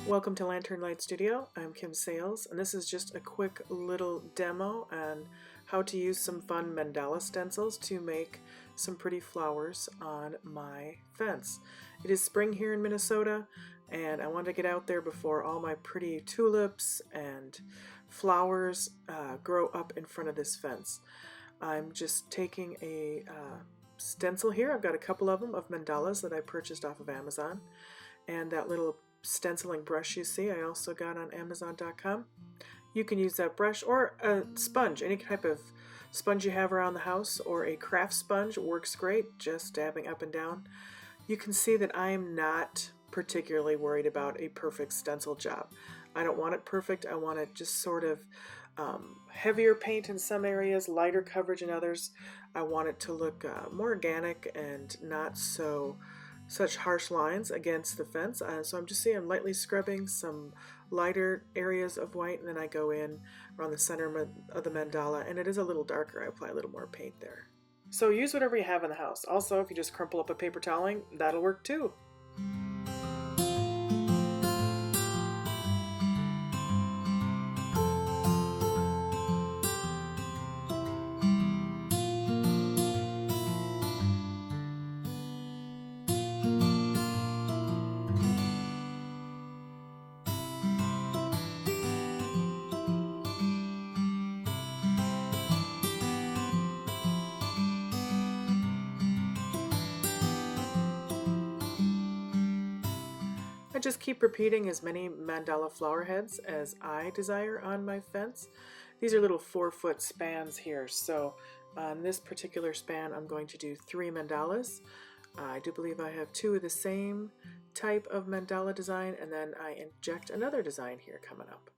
Welcome to Lantern Light Studio. I'm Kim Sales, and this is just a quick little demo on how to use some fun mandala stencils to make some pretty flowers on my fence. It is spring here in Minnesota, and I wanted to get out there before all my pretty tulips and flowers grow up in front of this fence. I'm just taking a stencil here. I've got a couple of them of mandalas that I purchased off of Amazon, and that little stenciling brush you see I also got on Amazon.com. You can use that brush or a sponge, any type of sponge you have around the house, or a craft sponge works great, just dabbing up and down. You can see that I'm not particularly worried about a perfect stencil job. I don't want it perfect. I want it just sort of heavier paint in some areas, lighter coverage in others. I want it to look more organic and not such harsh lines against the fence. So I'm lightly scrubbing some lighter areas of white, and then I go in around the center of the mandala, and it is a little darker. I apply a little more paint there. So use whatever you have in the house. Also, if you just crumple up a paper toweling, that'll work too. I just keep repeating as many mandala flower heads as I desire on my fence. These are little 4-foot spans here, so on this particular span I'm going to do 3 mandalas. I do believe I have 2 of the same type of mandala design, and then I inject another design here coming up.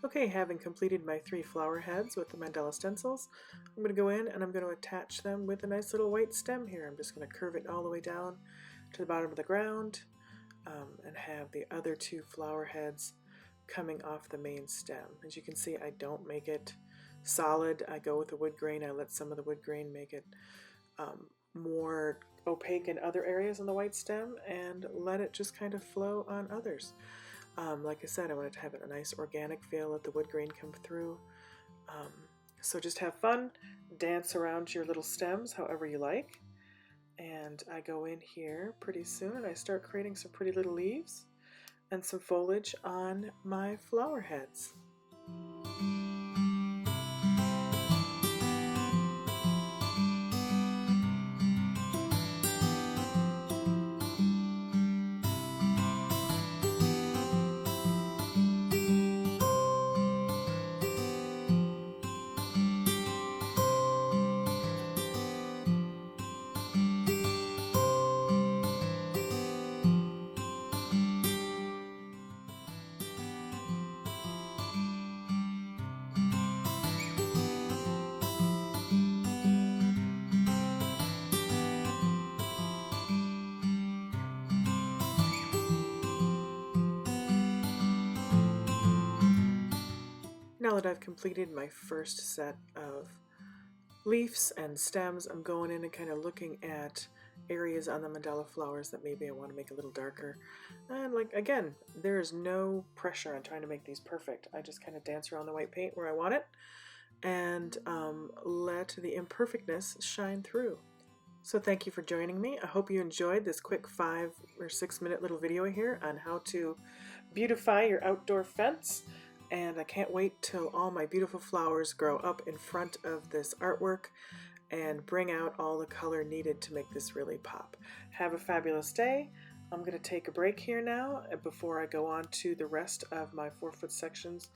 Okay, having completed my 3 flower heads with the mandala stencils, I'm going to go in and I'm going to attach them with a nice little white stem here. I'm just going to curve it all the way down to the bottom of the ground and have the other 2 flower heads coming off the main stem. As you can see, I don't make it solid. I go with the wood grain. I let some of the wood grain make it more opaque in other areas on the white stem and let it just kind of flow on others. Like I said, I wanted to have a nice organic feel, let the wood grain come through. So just have fun, dance around your little stems however you like. And I go in here pretty soon and I start creating some pretty little leaves and some foliage on my flower heads. Now that I've completed my first set of leaves and stems, I'm going in and kind of looking at areas on the mandala flowers that maybe I want to make a little darker. And again, there is no pressure on trying to make these perfect. I just kind of dance around the white paint where I want it and let the imperfectness shine through. So thank you for joining me. I hope you enjoyed this quick 5 or 6 minute little video here on how to beautify your outdoor fence. And I can't wait till all my beautiful flowers grow up in front of this artwork and bring out all the color needed to make this really pop. Have a fabulous day. I'm going to take a break here now before I go on to the rest of my 4-foot sections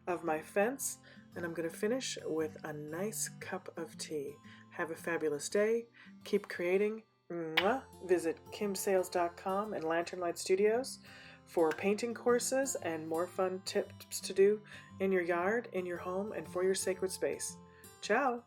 of my fence, and I'm going to finish with a nice cup of tea. Have a fabulous day. Keep creating. Mwah. Visit kimsales.com and Lantern Light Studios for painting courses and more fun tips to do in your yard, in your home, and for your sacred space. Ciao!